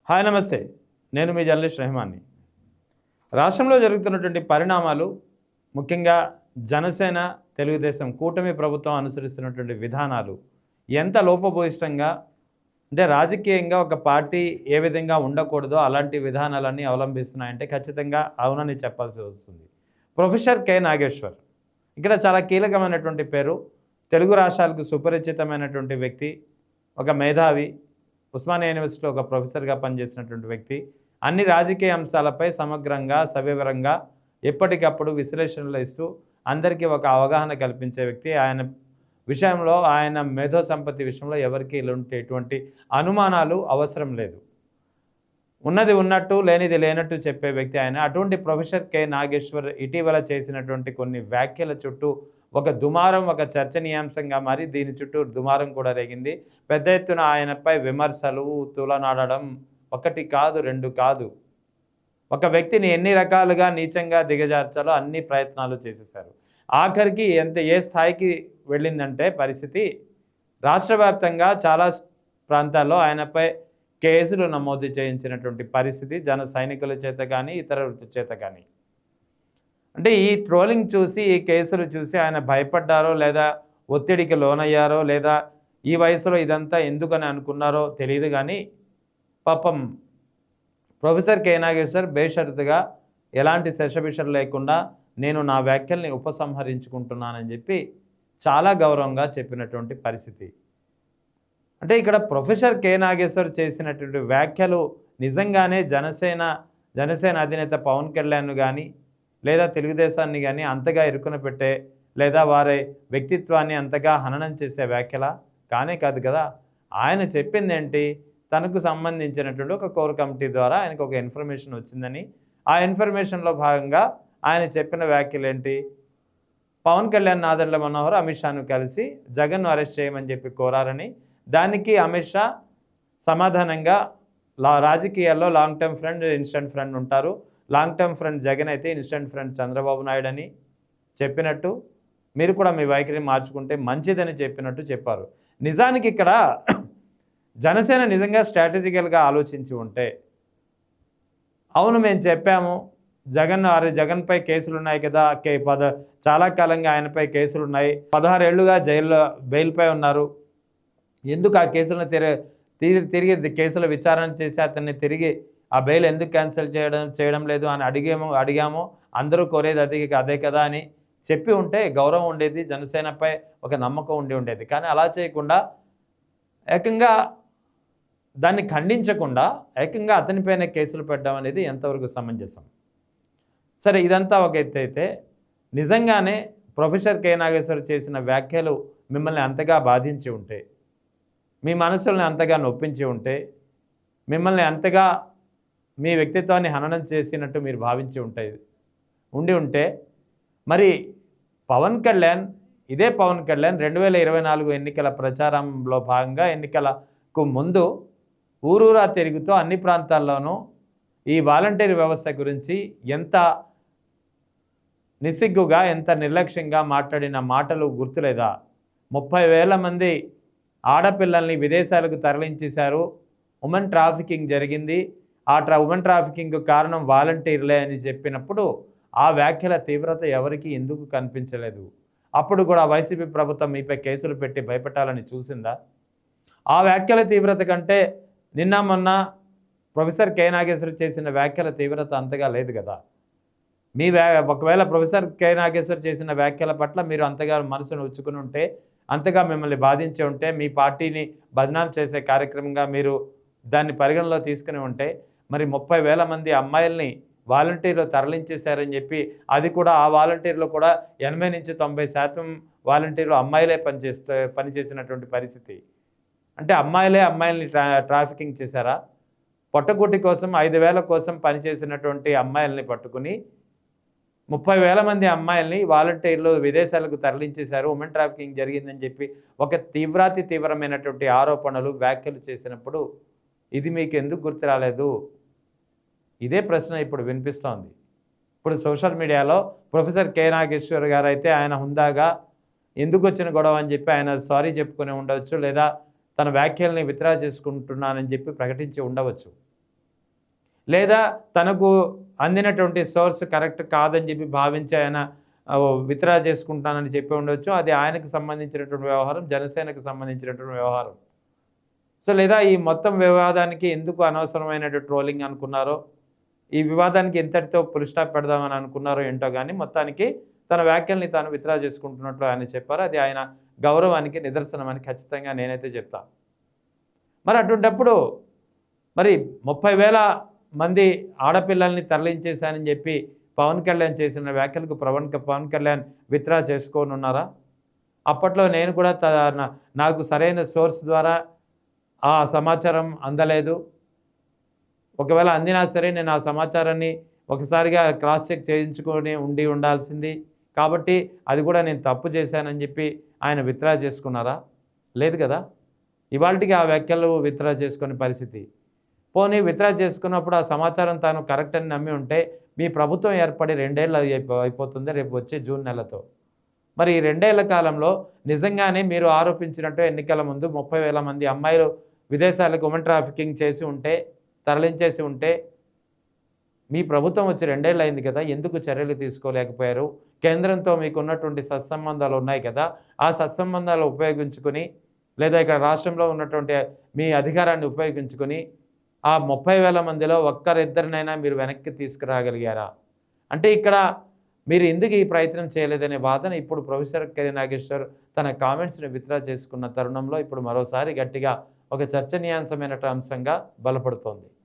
Hi నమస్తే. నేను మీ journalist రెహమాన్ని. రాష్ట్రంలో జరుగుతున్నటువంటి పరిణామాలు, ముఖ్యంగా జనసేన, తెలుగుదేశం కూటమి ప్రభుత్వం అనుసరిస్తున్నటువంటి విధానాలు ఎంత లోపభూయిష్టంగా, అంటే రాజకీయంగా ఒక పార్టీ ఏ విధంగా ఉండకూడదో అలాంటి విధానాలన్నీ అవలంబిస్తున్నాయంటే ఖచ్చితంగా అవునని చెప్పాల్సి వస్తుంది. ప్రొఫెసర్ కె నాగేశ్వర్ ఇక్కడ చాలా కీలకమైనటువంటి పేరు. తెలుగు రాష్ట్రాలకు సుపరిచితమైనటువంటి వ్యక్తి, ఒక మేధావి, ఉస్మానియా యూనివర్సిటీలో ఒక ప్రొఫెసర్గా పనిచేసినటువంటి వ్యక్తి. అన్ని రాజకీయ అంశాలపై సమగ్రంగా, సవివరంగా ఎప్పటికప్పుడు విశ్లేషణలు ఇస్తూ అందరికీ ఒక అవగాహన కల్పించే వ్యక్తి. ఆయన విషయంలో, ఆయన మేధో సంపత్తి విషయంలో ఎవరికి ఎటువంటి అనుమానాలు అవసరం లేదు. ఉన్నది ఉన్నట్టు, లేనిది లేనట్టు చెప్పే వ్యక్తి ఆయన. అటువంటి ప్రొఫెసర్ కె నాగేశ్వర్ ఇటీవల చేసినటువంటి కొన్ని వ్యాఖ్యల చుట్టూ ఒక దుమారం, ఒక చర్చనీయాంశంగా మారి దీని చుట్టూ దుమారం కూడా రేగింది. పెద్ద ఎత్తున ఆయనపై విమర్శలు, తులనాడడం ఒకటి కాదు, రెండు కాదు. ఒక వ్యక్తిని ఎన్ని రకాలుగా నీచంగా దిగజార్చాలో అన్ని ప్రయత్నాలు చేసేశారు. ఆఖరికి ఏ స్థాయికి వెళ్ళిందంటే పరిస్థితి, రాష్ట్ర వ్యాప్తంగా చాలా ప్రాంతాల్లో ఆయనపై కేసులు నమోదు చేయించినటువంటి పరిస్థితి, జన సైనికుల చేత కానీ, ఇతరుల చేత కానీ. అంటే ఈ ట్రోలింగ్ చూసి, ఈ కేసులు చూసి ఆయన భయపడ్డారో, లేదా ఒత్తిడికి లోనయ్యారో, లేదా ఈ వయసులో ఇదంతా ఎందుకని అనుకున్నారో తెలియదు. కానీ పాపం ప్రొఫెసర్ కె నాగేశ్వర్ బేషరతుగా ఎలాంటి శషబిషలు లేకుండా నేను నా వ్యాఖ్యల్ని ఉపసంహరించుకుంటున్నానని చెప్పి చాలా గౌరవంగా చెప్పినటువంటి పరిస్థితి. అంటే ఇక్కడ ప్రొఫెసర్ కె నాగేశ్వర్ చేసినటువంటి వ్యాఖ్యలు నిజంగానే జనసేన అధినేత పవన్ కళ్యాణ్ కానీ, లేదా తెలుగుదేశాన్ని కానీ అంతగా ఇరుకున పెట్టే, లేదా వారి వ్యక్తిత్వాన్ని అంతగా హననం చేసే వ్యాఖ్యల కానే కాదు కదా. ఆయన చెప్పింది ఏంటి, తనకు సంబంధించినటువంటి ఒక కోర్ కమిటీ ద్వారా ఆయనకు ఒక ఇన్ఫర్మేషన్ వచ్చిందని, ఆ ఇన్ఫర్మేషన్లో భాగంగా ఆయన చెప్పిన వ్యాఖ్యలు ఏంటి, పవన్ కళ్యాణ్, నాదెండ్ల మనోహర్ అమిత్ షాను కలిసి జగన్ను అరెస్ట్ చేయమని చెప్పి కోరారని, దానికి అమిత్ షా సమాధానంగా రాజకీయాల్లో long term friend, instant friend ఉంటారు. లాంగ్ టర్మ్ ఫ్రెండ్ జగన్ అయితే ఇన్స్టెంట్ ఫ్రెండ్ చంద్రబాబు నాయుడు అని చెప్పినట్టు, మీరు కూడా మీ వైఖరిని మార్చుకుంటే మంచిదని చెప్పినట్టు చెప్పారు. నిజానికి ఇక్కడ జనసేన నిజంగా స్ట్రాటజికల్గా ఆలోచించి ఉంటే, అవును మేము చెప్పాము, జగన్పై కేసులు ఉన్నాయి కదా, చాలా కాలంగా ఆయనపై కేసులు ఉన్నాయి, 16 ఏళ్లుగా జైల్లో బెయిల్పై ఉన్నారు, ఎందుకు ఆ కేసులను తిరిగి కేసుల విచారణ చేసి అతన్ని తిరిగి ఆ బెయిల్ ఎందుకు క్యాన్సిల్ చేయడం లేదు అని అడిగాము, అందరూ కోరేది అదే కదా అని చెప్పి ఉంటే గౌరవం ఉండేది, జనసేనపై ఒక నమ్మకం ఉండేది. కానీ అలా చేయకుండా ఏకంగా దాన్ని ఖండించకుండా ఏకంగా అతనిపైన కేసులు పెట్టడం అనేది ఎంతవరకు సమంజసం? సరే, ఇదంతా ఒక ఎత్తు అయితే, నిజంగానే ప్రొఫెసర్ కె నాగేశ్వర్ చేసిన వ్యాఖ్యలు మిమ్మల్ని అంతగా బాధించి ఉంటే, మీ మనసుల్ని అంతగా నొప్పించి ఉంటే, మిమ్మల్ని అంతగా మీ వ్యక్తిత్వాన్ని హననం చేసినట్టు మీరు భావించి ఉండి ఉంటే మరి ఇదే పవన్ కళ్యాణ్ 2024 ఎన్నికల ప్రచారంలో భాగంగా ఎన్నికలకు ముందు ఊరూరా తిరుగుతూ అన్ని ప్రాంతాల్లోనూ ఈ వాలంటీర్ వ్యవస్థ గురించి ఎంత నిస్సిగ్గుగా, ఎంత నిర్లక్ష్యంగా మాట్లాడిన మాటలు గుర్తులేదా? 30,000 మంది ఆడపిల్లల్ని విదేశాలకు తరలించేశారు, ఉమెన్ ట్రాఫికింగ్ జరిగింది, ఉమెన్ ట్రాఫికింగ్ కారణం వాలంటీర్లే అని చెప్పినప్పుడు ఆ వ్యాఖ్యల తీవ్రత ఎవరికి ఎందుకు కనిపించలేదు? అప్పుడు కూడా వైసీపీ ప్రభుత్వం మీపై కేసులు పెట్టి భయపెట్టాలని చూసిందా? ఆ వ్యాఖ్యల తీవ్రత కంటే నిన్న మొన్న ప్రొఫెసర్ కె నాగేశ్వర్ చేసిన వ్యాఖ్యల తీవ్రత అంతగా లేదు కదా. ఒకవేళ ప్రొఫెసర్ కె నాగేశ్వర్ చేసిన వ్యాఖ్యల పట్ల మీరు అంతగా మనసును ఉంచుకుని ఉంటే, అంతగా మిమ్మల్ని బాధించి ఉంటే, మీ పార్టీని బదనాం చేసే కార్యక్రమంగా మీరు దాన్ని పరిగణలో తీసుకుని ఉంటే, మరి 30,000 మంది అమ్మాయిల్ని వాలంటీర్లు తరలించేశారని చెప్పి, అది కూడా ఆ వాలంటీర్లు కూడా 80-90% వాలంటీర్లు అమ్మాయిలే పనిచేసినటువంటి పరిస్థితి. అంటే అమ్మాయిల్ని ట్రాఫికింగ్ చేశారా? పొట్టగుడ్డి కోసం 5,000 కోసం పనిచేసినటువంటి అమ్మాయిల్ని పట్టుకుని 30,000 మంది అమ్మాయిల్ని వాలంటీర్లు విదేశాలకు తరలించేశారు, ఉమెన్ ట్రాఫికింగ్ జరిగిందని చెప్పి ఒక తీవ్రమైనటువంటి ఆరోపణలు, వ్యాఖ్యలు చేసినప్పుడు ఇది మీకు ఎందుకు గుర్తు రాలేదు? ఇదే ప్రశ్న ఇప్పుడు వినిపిస్తోంది. ఇప్పుడు సోషల్ మీడియాలో ప్రొఫెసర్ కె నాగేశ్వర్ గారు అయితే ఆయన హుందాగా ఎందుకు వచ్చిన గొడవ అని చెప్పి ఆయన సారీ చెప్పుకుని ఉండవచ్చు, లేదా తన వ్యాఖ్యల్ని విత్డ్రా చేసుకుంటున్నానని చెప్పి ప్రకటించి ఉండవచ్చు. లేదా తనకు అందినటువంటి సోర్స్ కరెక్ట్ కాదని చెప్పి భావించి ఆయన విత్డ్రా చేసుకుంటానని చెప్పి ఉండొచ్చు. అది ఆయనకు సంబంధించినటువంటి వ్యవహారం, జనసేనకు సంబంధించినటువంటి వ్యవహారం. సో లేదా ఈ మొత్తం వివాదానికి ఎందుకు అనవసరమైనటువంటి ట్రోలింగ్ అనుకున్నారో, ఈ వివాదానికి ఇంతటితో ఫుల్ స్టాప్ పెడదామని అనుకున్నారో ఏంటో కానీ మొత్తానికి తన వ్యాఖ్యల్ని తాను విత్డ్రా చేసుకుంటున్నట్లు ఆయన చెప్పారు. అది ఆయన గౌరవానికి నిదర్శనమని ఖచ్చితంగా నేనైతే చెప్తాను. మరి అటువంటప్పుడు మరి 30,000 మంది ఆడపిల్లల్ని తరలించేశానని చెప్పి పవన్ కళ్యాణ్ చేసిన వ్యాఖ్యలకు పవన్ కళ్యాణ్ విత్డ్రా చేసుకోనున్నారా? అప్పట్లో నేను కూడా నాకు సరైన సోర్స్ ద్వారా ఆ సమాచారం అందలేదు. ఒకవేళ అందినా సరే నేను ఆ సమాచారాన్ని ఒకసారిగా క్రాస్ చెక్ చేయించుకొని ఉండాల్సింది. కాబట్టి అది కూడా నేను తప్పు చేశానని చెప్పి ఆయన విత్డ్రా చేసుకున్నారా? లేదు కదా. ఇవాళకి ఆ వ్యాఖ్యలు విత్డ్రా చేసుకునే పరిస్థితి. పోనీ విత్డ్రా చేసుకున్నప్పుడు ఆ సమాచారం తాను కరెక్ట్ అని నమ్మి ఉంటే మీ ప్రభుత్వం ఏర్పడి 2 ఏళ్ళు అయిపోతుంది రేపు వచ్చే జూన్ నెలతో. మరి ఈ 2 ఏళ్ల కాలంలో నిజంగానే మీరు ఆరోపించినట్టు ఎన్నికల ముందు 30,000 మంది అమ్మాయిలు విదేశాలకు ఉమెన్ ట్రాఫికింగ్ చేసి ఉంటే, తరలించేసి ఉంటే మీ ప్రభుత్వం వచ్చి 2 ఏళ్ళు అయింది కదా, ఎందుకు చర్యలు తీసుకోలేకపోయారు? కేంద్రంతో మీకు ఉన్నటువంటి సత్సంబంధాలు ఉన్నాయి కదా, ఆ సత్సంబంధాలు ఉపయోగించుకొని లేదా ఇక్కడ రాష్ట్రంలో ఉన్నటువంటి మీ అధికారాన్ని ఉపయోగించుకొని ఆ 30,000 మందిలో ఒక్కరిద్దరినైనా మీరు వెనక్కి తీసుకురాగలిగారా? అంటే ఇక్కడ మీరు ఎందుకు ఈ ప్రయత్నం చేయలేదనే వాదన ఇప్పుడు ప్రొఫెసర్ కె నాగేశ్వర్ తన కామెంట్స్ని విత్డ్రా చేసుకున్న తరుణంలో ఇప్పుడు మరోసారి గట్టిగా ఒక చర్చనీయాంశమైన అంశంగా బలపడుతోంది.